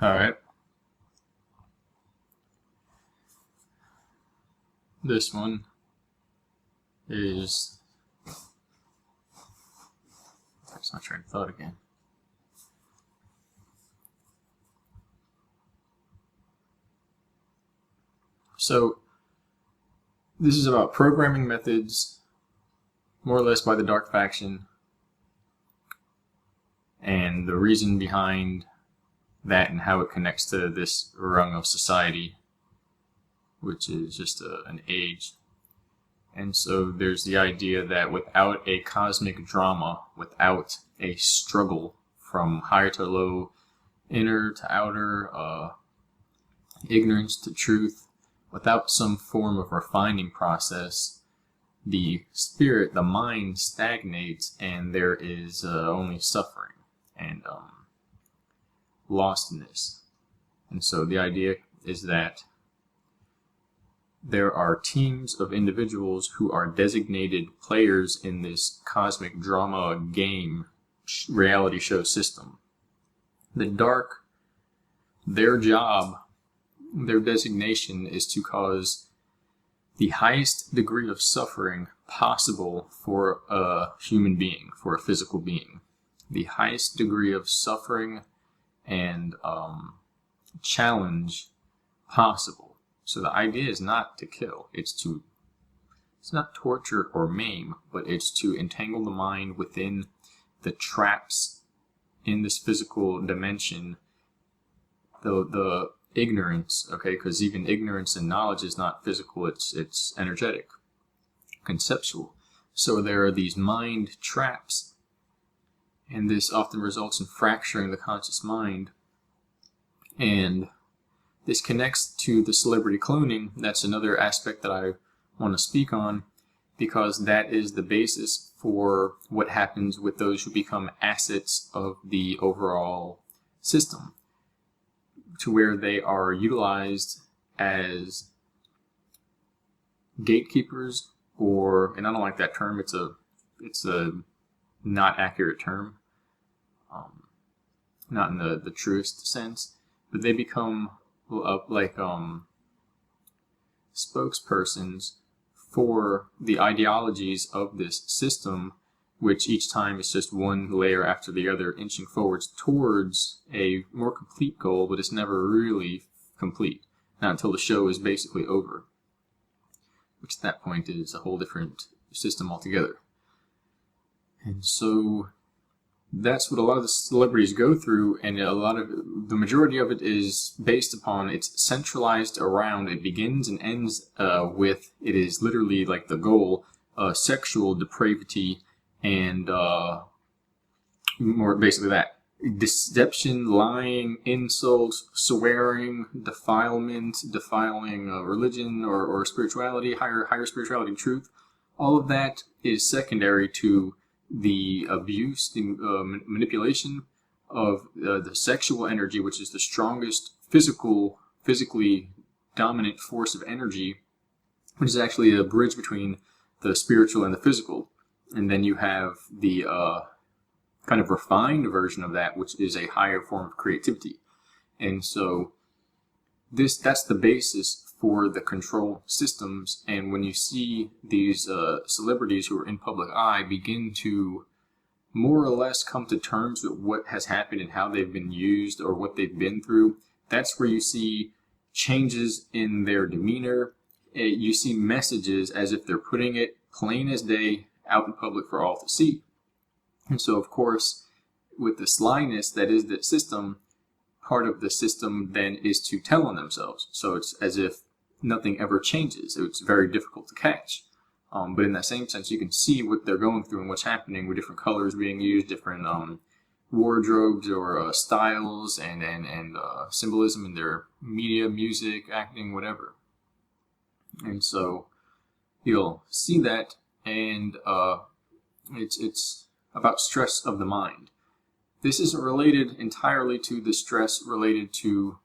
All right. This one is. That's not train of thought again. So, this is about programming methods, more or less by the Dark Faction, and the reason behind that and how it connects to this rung of society, which is just an age. And so there's the idea that without a cosmic drama, without a struggle from higher to low, inner to outer, ignorance to truth, without some form of refining process, the spirit, the mind stagnates, and there is only suffering and lostness. And so the idea is that there are teams of individuals who are designated players in this cosmic drama game reality show system. The Dark, their job, their designation is to cause the highest degree of suffering possible for a human being, for a physical being. The highest degree of suffering and challenge possible. So the idea is not to kill, it's not torture or maim, but it's to entangle the mind within the traps in this physical dimension, the ignorance, okay, because even ignorance and knowledge is not physical, it's energetic, conceptual. So there are these mind traps, and this often results in fracturing the conscious mind, and this connects to the celebrity cloning. That's another aspect that I want to speak on, because that is the basis for what happens with those who become assets of the overall system, to where they are utilized as gatekeepers, or, and I don't like that term, it's a not accurate term, not in the truest sense, but they become spokespersons for the ideologies of this system, which each time is just one layer after the other, inching forwards towards a more complete goal, but it's never really complete. Not until the show is basically over, which at that point is a whole different system altogether. And so that's what a lot of the celebrities go through, and the majority of it is based upon, it's centralized around, it begins and ends with, it is literally like the goal, sexual depravity, and more basically that. Deception, lying, insults, swearing, defilement, defiling religion or spirituality, higher spirituality, truth. All of that is secondary to the abuse, the manipulation of the sexual energy, which is the strongest physically dominant force of energy, which is actually a bridge between the spiritual and the physical. And then you have the kind of refined version of that, which is a higher form of creativity. And so that's the basis for the control systems. And when you see these celebrities who are in public eye begin to more or less come to terms with what has happened and how they've been used or what they've been through, that's where you see changes in their demeanor. You see messages as if they're putting it plain as day out in public for all to see. And so, of course, with the slyness that is the system, part of the system then is to tell on themselves. So it's as if nothing ever changes. It's very difficult to catch. But in that same sense, you can see what they're going through and what's happening with different colors being used, different wardrobes or styles and symbolism in their media, music, acting, whatever. And so you'll see that, and it's about stress of the mind. This isn't related entirely to the stress related to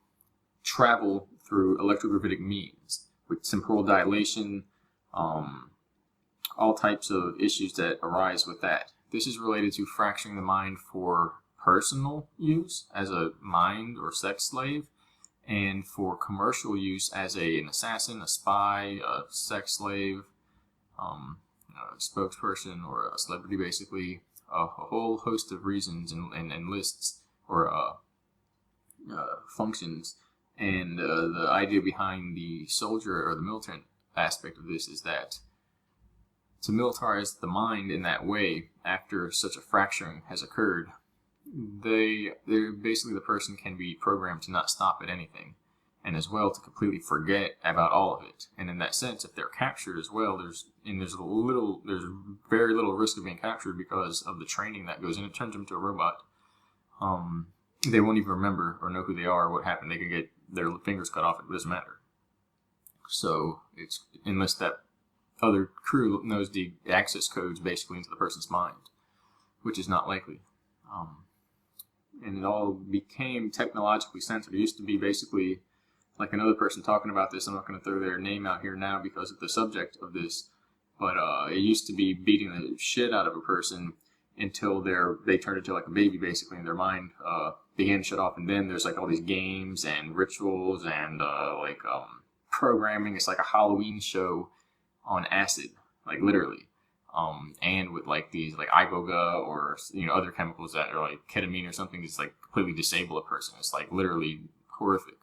travel through electrogravitic means, with temporal dilation, all types of issues that arise with that. This is related to fracturing the mind for personal use as a mind or sex slave, and for commercial use as an assassin, a spy, a sex slave, a spokesperson, or a celebrity, basically. A whole host of reasons and lists or functions. And the idea behind the soldier or the militant aspect of this is that to militarize the mind in that way after such a fracturing has occurred, they're basically, the person can be programmed to not stop at anything, and as well to completely forget about all of it. And in that sense, if they're captured as well, there's very little risk of being captured because of the training that goes in. It turns them into a robot. They won't even remember or know who they are or what happened. They can get their fingers cut off. It doesn't matter. So it's, unless that other crew knows the access codes basically into the person's mind, which is not likely. And it all became technologically censored. It used to be basically like another person talking about this. I'm not going to throw their name out here now because of the subject of this, but it used to be beating the shit out of a person until they turned into like a baby, basically, and their mind began to shut off. And then there's like all these games and rituals and programming. It's like a Halloween show on acid, like literally. And with like these like iboga or other chemicals that are like ketamine or something that's like completely disable a person. It's like literally horrific.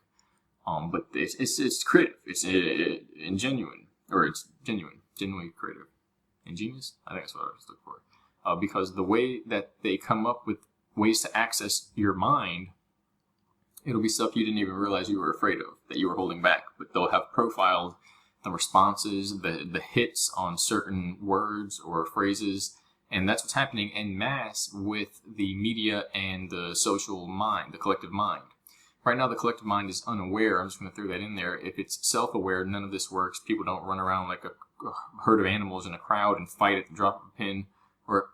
But it's creative. It's genuinely creative, ingenious. I think that's what I was looking for. Because the way that they come up with ways to access your mind, it'll be stuff you didn't even realize you were afraid of, that you were holding back. But they'll have profiled the responses, the hits on certain words or phrases, and that's what's happening en masse with the media and the social mind, the collective mind. Right now, the collective mind is unaware. I'm just going to throw that in there. If it's self-aware, none of this works. People don't run around like a herd of animals in a crowd and fight at the drop of a pin or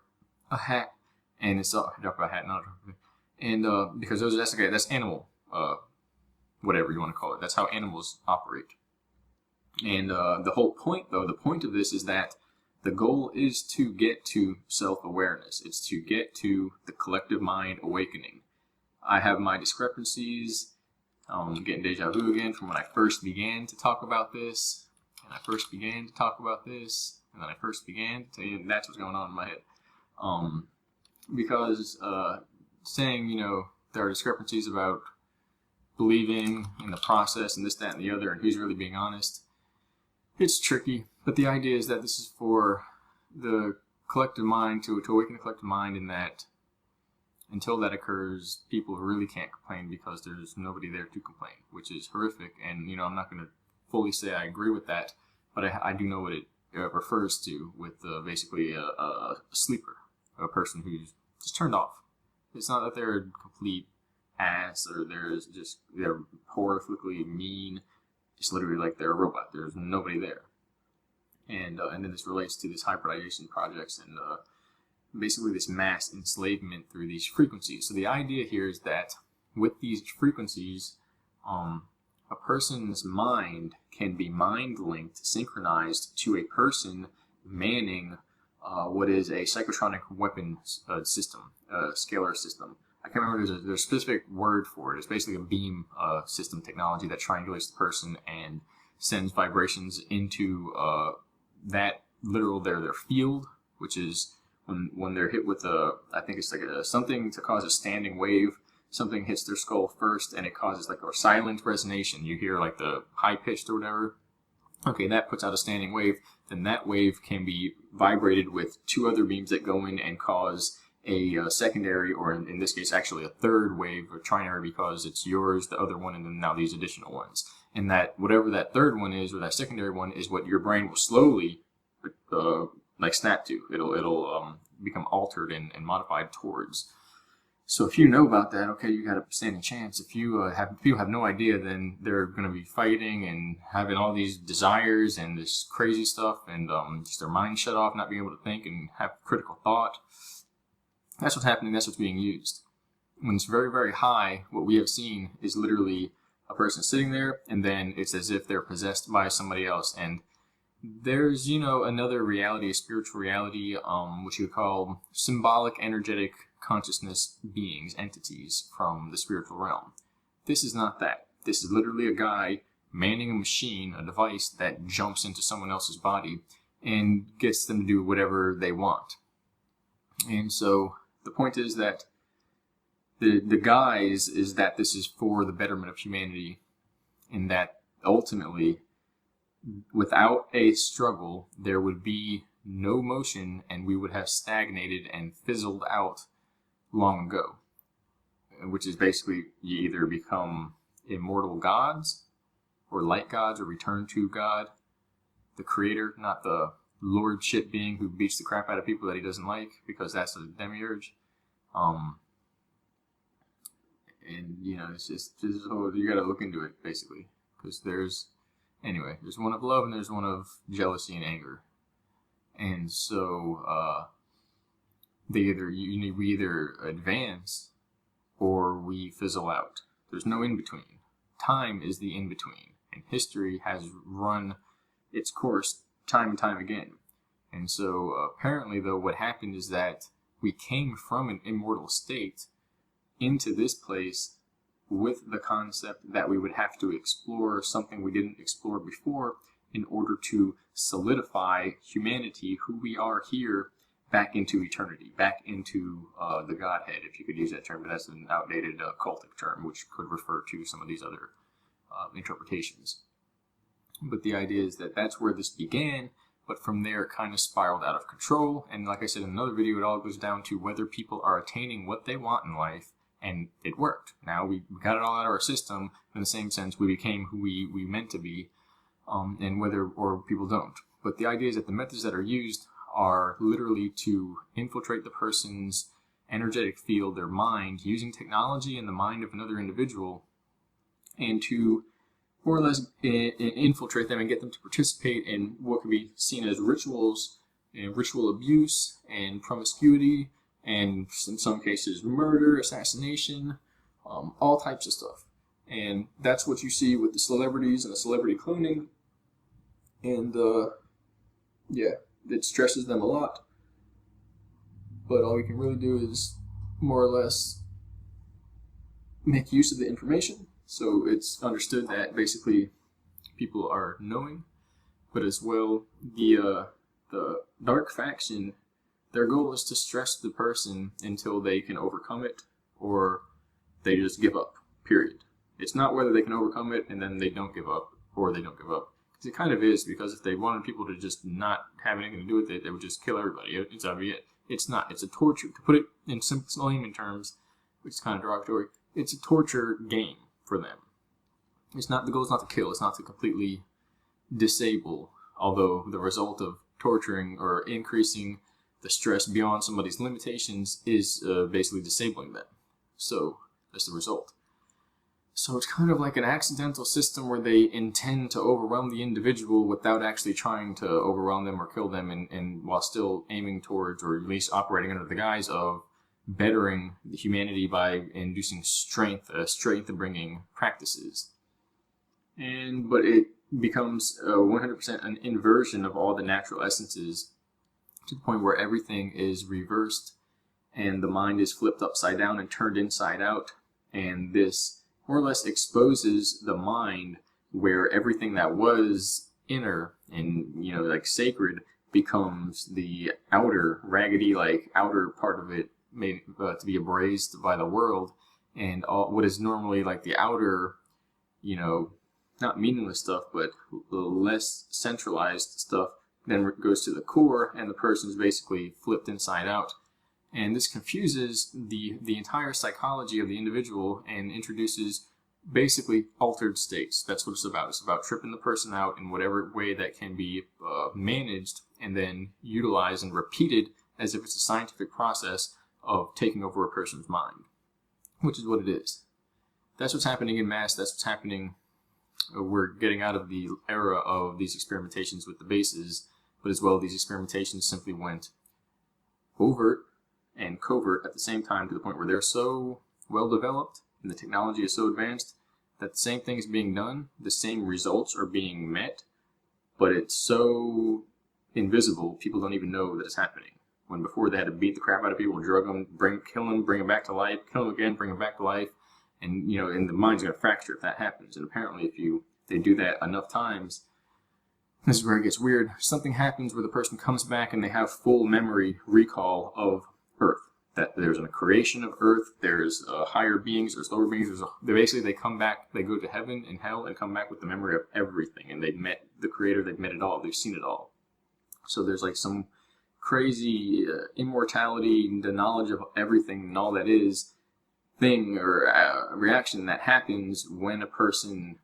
a hat. And it's drop of a hat, not a drop of a pin. And because that's animal, whatever you want to call it. That's how animals operate. And the whole point, though, the point of this is that the goal is to get to self-awareness. It's to get to the collective mind awakening. I have my discrepancies. I'm getting deja vu again from when I first began to talk about this. And I first began to talk about this. And then I first began to tell you, and that's what's going on in my head. Because saying, there are discrepancies about believing in the process and this, that, and the other, and who's really being honest. It's tricky, but the idea is that this is for the collective mind, to awaken the collective mind, in that until that occurs, people really can't complain because there's nobody there to complain, which is horrific. And, I'm not going to fully say I agree with that, but I do know what it refers to with basically a sleeper, a person who's just turned off. It's not that they're a complete ass or they're horrifically mean. It's literally like they're a robot. There's nobody there. And then this relates to this hybridization projects and basically this mass enslavement through these frequencies. So the idea here is that with these frequencies, a person's mind can be mind linked, synchronized to a person manning what is a psychotronic weapon system, scalar system. I can't remember, there's a specific word for it. It's basically a beam system technology that triangulates the person and sends vibrations into that literal their field, which is when they're hit with I think it's like something to cause a standing wave. Something hits their skull first and it causes like a silent resonation. You hear like the high pitched or whatever. Okay, that puts out a standing wave. Then that wave can be vibrated with two other beams that go in and cause a secondary, or in this case actually a third wave, or trinary, because it's yours, the other one, and then now these additional ones. And that whatever that third one is, or that secondary one, is what your brain will slowly like snap to. It'll become altered and modified towards. So if you know about that, okay, you got a standing chance. If people have no idea, then they're going to be fighting and having all these desires and this crazy stuff, and just their mind shut off, not being able to think and have critical thought. That's what's happening. That's what's being used. When it's very, very high, what we have seen is literally a person sitting there, and then it's as if they're possessed by somebody else. And there's, another reality, a spiritual reality, which you call symbolic energetic consciousness beings, entities from the spiritual realm. This is not that. This is literally a guy manning a machine, a device that jumps into someone else's body and gets them to do whatever they want. And so the point is that the guise is that this is for the betterment of humanity, and that ultimately, without a struggle, there would be no motion, and we would have stagnated and fizzled out long ago. Which is basically, you either become immortal gods, or light gods, or return to God, the creator, not the lordship being who beats the crap out of people that he doesn't like, because that's a demiurge. And, it's just you gotta look into it, basically. Because there's one of love and there's one of jealousy and anger. And so, we either advance or we fizzle out. There's no in-between. Time is the in-between. And history has run its course time and time again. And so, apparently, though, what happened is that we came from an immortal state into this place with the concept that we would have to explore something we didn't explore before in order to solidify humanity, who we are here, back into eternity, back into the Godhead, if you could use that term, but that's an outdated cultic term, which could refer to some of these other interpretations. But the idea is that that's where this began, but from there it kind of spiraled out of control. And like I said in another video, it all goes down to whether people are attaining what they want in life, and it worked. Now we got it all out of our system. In the same sense, we became who we meant to be, and whether or people don't. But the idea is that the methods that are used are literally to infiltrate the person's energetic field, their mind, using technology and the mind of another individual, and to more or less infiltrate them and get them to participate in what could be seen as rituals, and ritual abuse, and promiscuity, and in some cases murder, assassination, all types of stuff. And that's what you see with the celebrities and the celebrity cloning. And it stresses them a lot. But all we can really do is more or less make use of the information. So it's understood that basically people are knowing, but as well the dark faction, their goal is to stress the person until they can overcome it, or they just give up, period. It's not whether they can overcome it and then they don't give up, or they don't give up. Because it kind of is, because if they wanted people to just not have anything to do with it, they would just kill everybody. It's obvious. It's not. It's a torture. To put it in simple layman terms, which is kind of derogatory, it's a torture game for them. It's not, the goal is not to kill, it's not to completely disable, although the result of torturing or increasing the stress beyond somebody's limitations is basically disabling them. So that's the result. So it's kind of like an accidental system where they intend to overwhelm the individual without actually trying to overwhelm them or kill them, and while still aiming towards, or at least operating under the guise of, bettering the humanity by inducing strength-bringing practices. But it becomes 100% an inversion of all the natural essences, to the point where everything is reversed and the mind is flipped upside down and turned inside out. And this more or less exposes the mind, where everything that was inner and, like sacred, becomes the outer, raggedy, like outer part of it, made to be abrased by the world, and all what is normally like the outer, not meaningless stuff, but the less centralized stuff, then goes to the core, and the person is basically flipped inside out. And this confuses the entire psychology of the individual and introduces basically altered states. That's what it's about. It's about tripping the person out in whatever way that can be managed and then utilized and repeated as if it's a scientific process of taking over a person's mind, which is what it is. That's what's happening in mass. That's what's happening. We're getting out of the era of these experimentations with the bases, but as well, these experimentations simply went overt and covert at the same time, to the point where they're so well developed and the technology is so advanced that the same thing is being done, the same results are being met but it's so invisible, people don't even know that it's happening. When before they had to beat the crap out of people, drug them, kill them, bring them back to life, kill them again, bring them back to life, and and the mind's gonna fracture if that happens. And apparently, if they do that enough times, this is where it gets weird. Something happens where the person comes back and they have full memory recall of Earth. That there's a creation of Earth, there's higher beings, there's lower beings. They come back, they go to heaven and hell and come back with the memory of everything. And they've met the Creator, they've met it all, they've seen it all. So there's like some crazy immortality, the knowledge of everything and all that is thing or reaction that happens when a person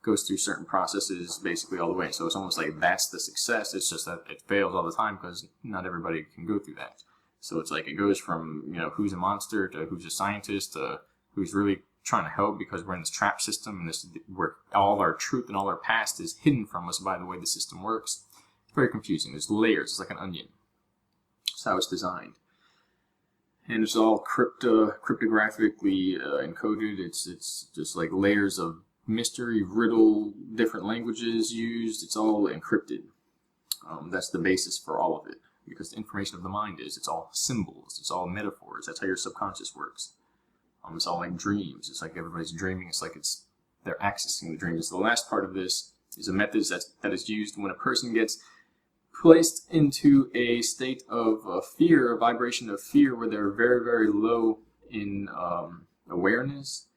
goes through certain processes basically all the way. So it's almost like that's the success. It's just that it fails all the time because not everybody can go through that. So it's like it goes from, who's a monster to who's a scientist to who's really trying to help because we're in this trap system and this where all our truth and all our past is hidden from us by the way the system works. It's very confusing. There's layers. It's like an onion. That's how it's designed. And it's all cryptographically encoded. It's just like layers of mystery, riddle, different languages used. It's all encrypted. That's the basis for all of it. Because the information of the mind it's all symbols, it's all metaphors. That's how your subconscious works. It's all like dreams. It's like everybody's dreaming. It's like they're accessing the dreams. So the last part of this is a method that is used when a person gets placed into a state of fear, a vibration of fear, where they're very, very low in awareness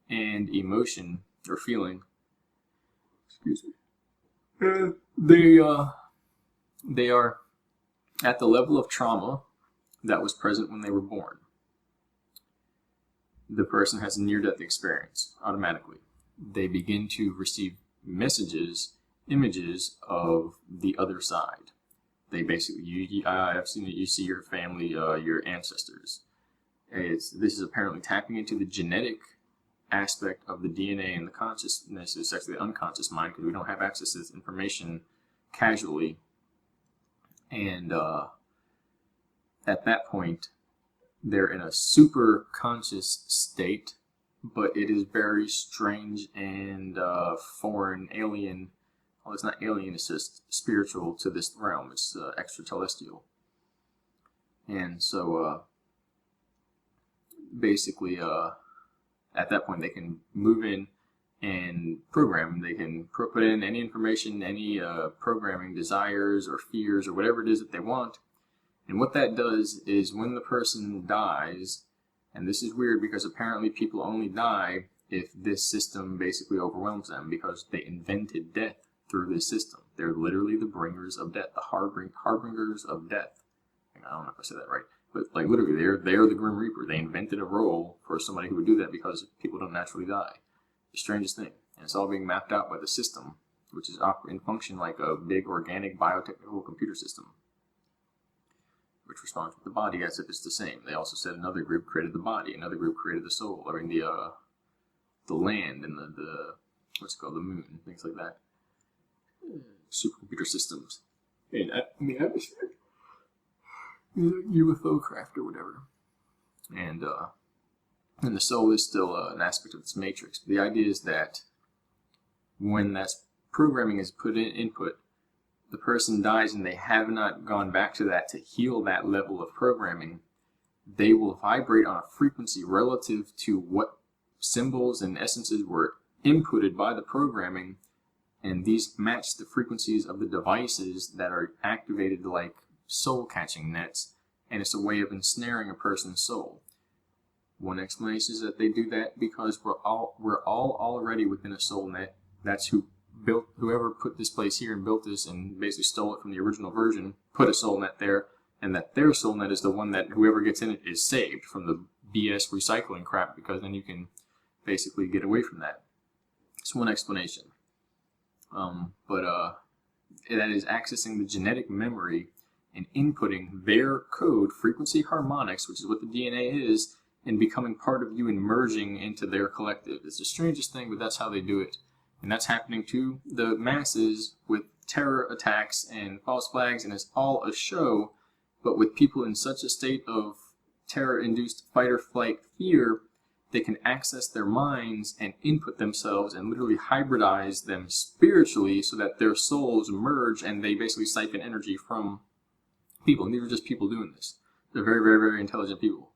and emotion or feeling. Excuse me. They are at the level of trauma that was present when they were born. The person has a near-death experience automatically. They begin to receive images of the other side. They basically, I've seen it, you see your family, your ancestors. This is apparently tapping into the genetic aspect of the DNA and the consciousness. It's actually the unconscious mind because we don't have access to this information casually. And at that point, they're in a super conscious state, but it is very strange and foreign, alien. Well, it's not alien, it's just spiritual to this realm. It's extra telestial. And so basically, at that point, they can move in and program. They can put in any information, any programming, desires or fears or whatever it is that they want. And what that does is when the person dies, and this is weird because apparently people only die if this system basically overwhelms them because they invented death through this system. They're literally the bringers of death, the harbingers of death. I don't know if I said that right, but like literally they're the Grim Reaper. They invented a role for somebody who would do that because people don't naturally die. The strangest thing. And it's all being mapped out by the system, which is in function like a big organic biotechnical computer system, which responds with the body as if it's the same. They also said another group created the body, another group created the soul, or in the land and the what's it called, the moon, things like that. Supercomputer systems. And in the atmosphere, UFO craft or whatever. And the soul is still an aspect of this matrix. But the idea is that when that programming is put in input, the person dies and they have not gone back to that to heal that level of programming, they will vibrate on a frequency relative to what symbols and essences were inputted by the programming, and these match the frequencies of the devices that are activated like soul catching nets, and it's a way of ensnaring a person's soul. One explanation is that they do that because we're all already within a soul net. That's whoever put this place here and built this and basically stole it from the original version, put a soul net there, and that their soul net is the one that whoever gets in it is saved from the BS recycling crap, because then you can basically get away from that. It's one explanation. But that is accessing the genetic memory and inputting their code, frequency harmonics, which is what the DNA is, and becoming part of you and merging into their collective. It's the strangest thing, but that's how they do it. And that's happening to the masses with terror attacks and false flags, and it's all a show, but with people in such a state of terror-induced fight or flight fear they can access their minds and input themselves and literally hybridize them spiritually so that their souls merge and they basically siphon energy from people. And these are just people doing this. They're very, very, very intelligent people.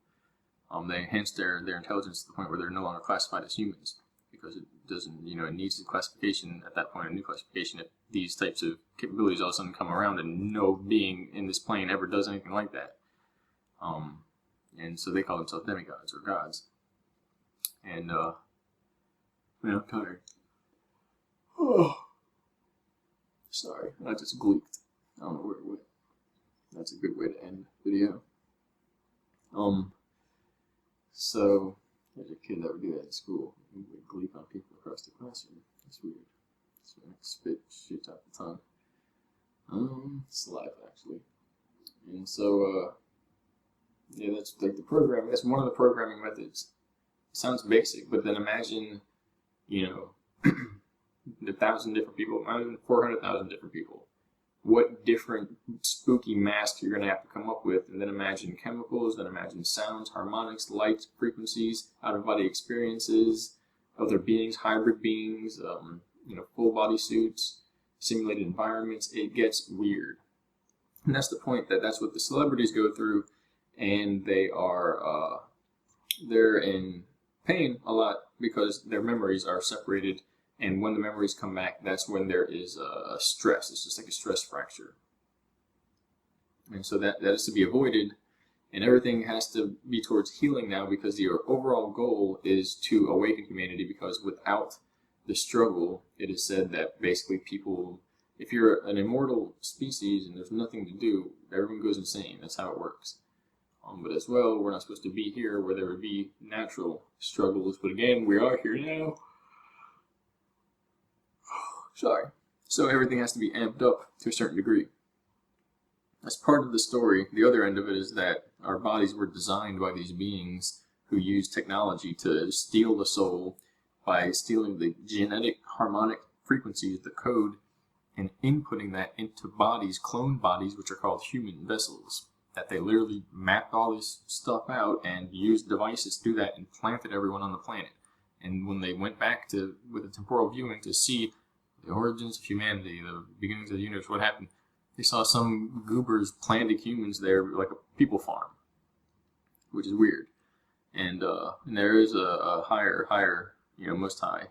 They enhance their intelligence to the point where they're no longer classified as humans, because it doesn't, it needs a classification at that point, a new classification, if these types of capabilities all of a sudden come around, and no being in this plane ever does anything like that. And so they call themselves demigods or gods. And, man, I'm tired. Oh, sorry, I just gleeked. I don't know where it went. That's a good way to end the video. So, there's a kid that would do that in school. He would gleek on people across the classroom. That's weird. So I spit shit out the tongue. Saliva, actually. And so, yeah, that's like the program. That's one of the programming methods. It sounds basic, but then imagine, a 1,000 different people, imagine 400,000 different people. What different spooky mask you're going to have to come up with, and then imagine chemicals, then imagine sounds, harmonics, lights, frequencies, out-of-body experiences, other beings, hybrid beings, full body suits, simulated environments. It gets weird. And that's the point, that's what the celebrities go through, and they're in pain a lot because their memories are separated. And when the memories come back, that's when there is a stress. It's just like a stress fracture. And so that is to be avoided. And everything has to be towards healing now, because the overall goal is to awaken humanity, because without the struggle, it is said that basically people, if you're an immortal species and there's nothing to do, everyone goes insane. That's how it works. But as well, we're not supposed to be here where there would be natural struggles. But again, we are here now. Sorry. So everything has to be amped up to a certain degree. As part of the story, the other end of it is that our bodies were designed by these beings who use technology to steal the soul by stealing the genetic harmonic frequencies, the code, and inputting that into bodies, cloned bodies, which are called human vessels. That they literally mapped all this stuff out and used devices to do that and planted everyone on the planet. And when they went back with a temporal viewing to see the origins of humanity, the beginnings of the universe, what happened, they saw some goobers planted humans there like a people farm, which is weird. And there is a higher, most high.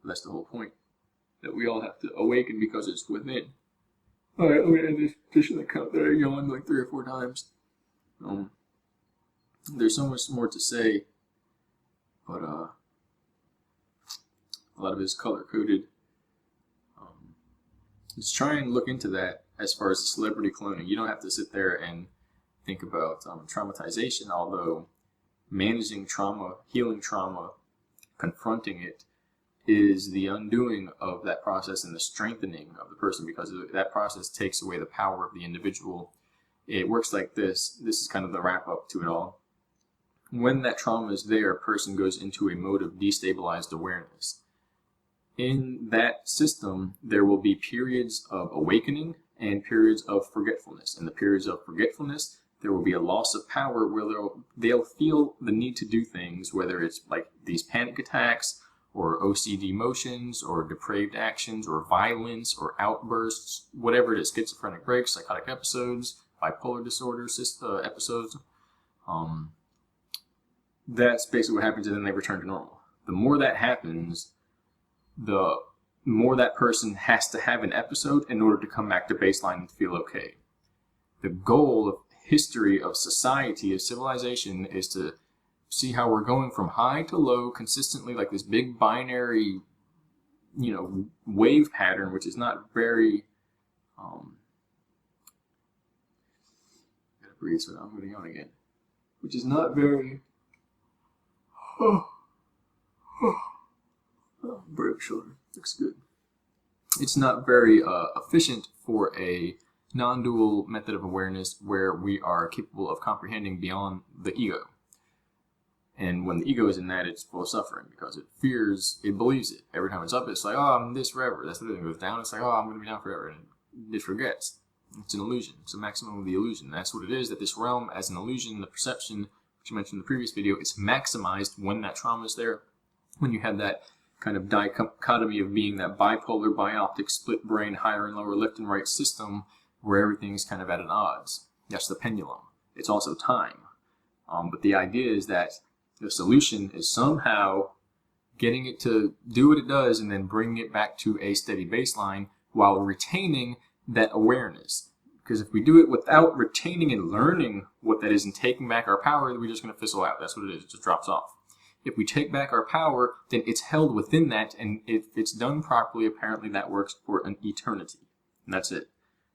That's the whole point, that we all have to awaken because it's within. Alright, I'm going to end this just an account that I yawned like 3 or 4 times. There's so much more to say, but a lot of it is color-coded. Let's try and look into that as far as the celebrity cloning. You don't have to sit there and think about traumatization, although managing trauma, healing trauma, confronting it is the undoing of that process and the strengthening of the person, because that process takes away the power of the individual. It works like this. This is kind of the wrap up to it all. When that trauma is there, a person goes into a mode of destabilized awareness. In that system, there will be periods of awakening and periods of forgetfulness. In the periods of forgetfulness, there will be a loss of power where they'll feel the need to do things, whether it's like these panic attacks or OCD motions or depraved actions or violence or outbursts, whatever it is, schizophrenic breaks, psychotic episodes, bipolar disorder episodes. That's basically what happens, and then they return to normal. The more that happens, the more that person has to have an episode in order to come back to baseline and feel okay. The goal of history of society, of civilization, is to see how we're going from high to low consistently, like this big binary, wave pattern, which is not very, gotta breathe, so I'm going to yawn again, which is not very, brave shoulder, looks good. It's not very efficient for a non-dual method of awareness where we are capable of comprehending beyond the ego. And when the ego is in that, it's full of suffering because it fears, it believes it. Every time it's up, it's like, oh, I'm this forever. That's what it goes down. It's like, oh, I'm going to be down forever. And it forgets. It's an illusion. It's a maximum of the illusion. That's what it is, that this realm, as an illusion, the perception which I mentioned in the previous video, it's maximized when that trauma is there. When you have that kind of dichotomy of being that bipolar, bioptic, split brain, higher and lower, left and right system, where everything's kind of at an odds. That's the pendulum. It's also time. But the idea is that the solution is somehow getting it to do what it does and then bringing it back to a steady baseline while retaining that awareness. Because if we do it without retaining and learning what that is and taking back our power, we're just going to fizzle out. That's what it is. It just drops off. If we take back our power, then it's held within that, and if it's done properly, apparently that works for an eternity. And that's it.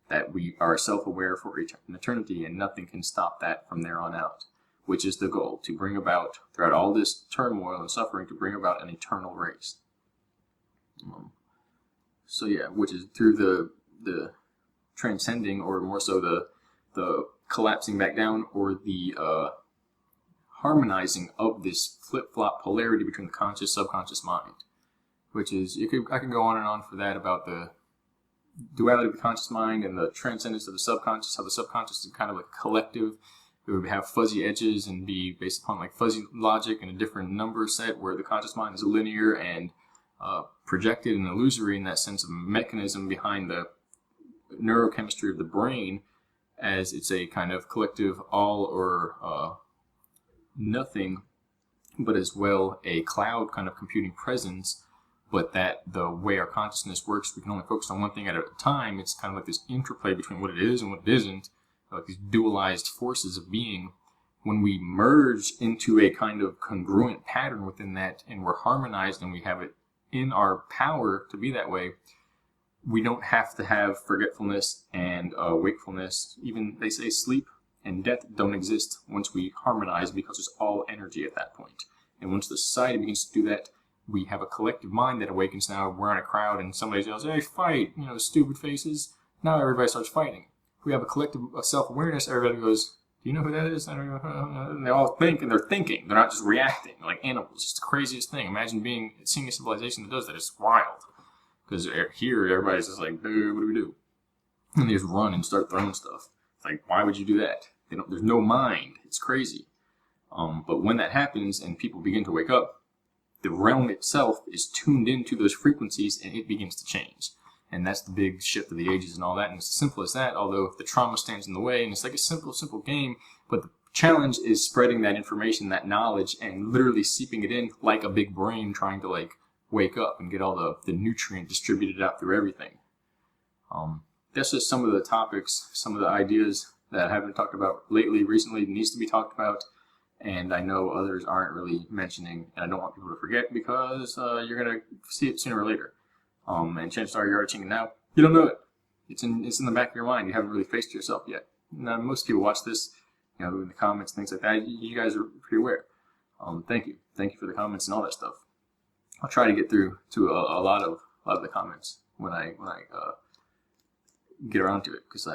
That we are self-aware for an eternity, and nothing can stop that from there on out, which is the goal, to bring about, throughout all this turmoil and suffering, to bring about an eternal race. So yeah, which is through the transcending, or more so the collapsing back down, or the harmonizing of this flip-flop polarity between the conscious, subconscious mind, which is, I could go on and on for that about the duality of the conscious mind and the transcendence of the subconscious, how the subconscious is kind of like a collective. It would have fuzzy edges and be based upon like fuzzy logic and a different number set, where the conscious mind is linear and projected and illusory in that sense of mechanism behind the neurochemistry of the brain, as it's a kind of collective all or nothing, but as well a cloud kind of computing presence, but that the way our consciousness works, we can only focus on one thing at a time. It's kind of like this interplay between what it is and what it isn't, like these dualized forces of being. When we merge into a kind of congruent pattern within that, and we're harmonized and we have it in our power to be that way, we don't have to have forgetfulness and wakefulness. Even they say sleep and death don't exist once we harmonize, because it's all energy at that point. And once the society begins to do that, we have a collective mind that awakens. Now we're in a crowd and somebody yells, "Hey, fight!" You know, stupid faces. Now everybody starts fighting. If we have a collective self-awareness, everybody goes, "Do you know who that is?" And they all think, and they're thinking. They're not just reacting like animals. It's the craziest thing. Imagine seeing a civilization that does that. It's wild. Because here, everybody's just like, "Dude, what do we do?" And they just run and start throwing stuff. It's like, why would you do that? There's no mind. It's crazy. But when that happens and people begin to wake up, the realm itself is tuned into those frequencies and it begins to change. And that's the big shift of the ages and all that. And it's as simple as that, although the trauma stands in the way. And it's like a simple game. But the challenge is spreading that information, that knowledge, and literally seeping it in like a big brain trying to like wake up and get all the nutrient distributed out through everything. That's just some of the topics, some of the ideas that I haven't talked about recently, needs to be talked about, and I know others aren't really mentioning, and I don't want people to forget, because you're going to see it sooner or later. And chances are you're already thinking now, you don't know it. It's in the back of your mind. You haven't really faced yourself yet. Now, most people watch this, you know, in the comments, things like that. You guys are pretty aware. Thank you. Thank you for the comments and all that stuff. I'll try to get through to a lot of the comments when I get around to it, because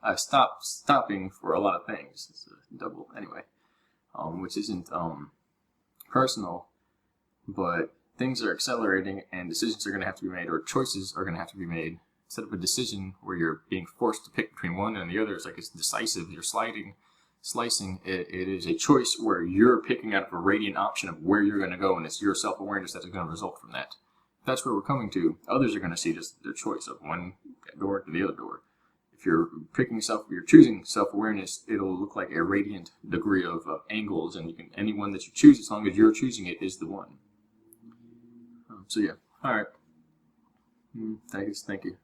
I've stopping for a lot of things. It's a double anyway, which isn't personal, but things are accelerating and decisions are going to have to be made, or choices are going to have to be made. Instead of a decision where you're being forced to pick between one and the other, it's like it's decisive. You're slicing. It is a choice where you're picking out of a radiant option of where you're going to go, and it's your self-awareness that's going to result from that. That's where we're coming to. Others are going to see just their choice of one door to the other door. If you're choosing self-awareness, it'll look like a radiant degree of angles, and any one that you choose, as long as you're choosing it, is the one. So yeah, all right. Thank you.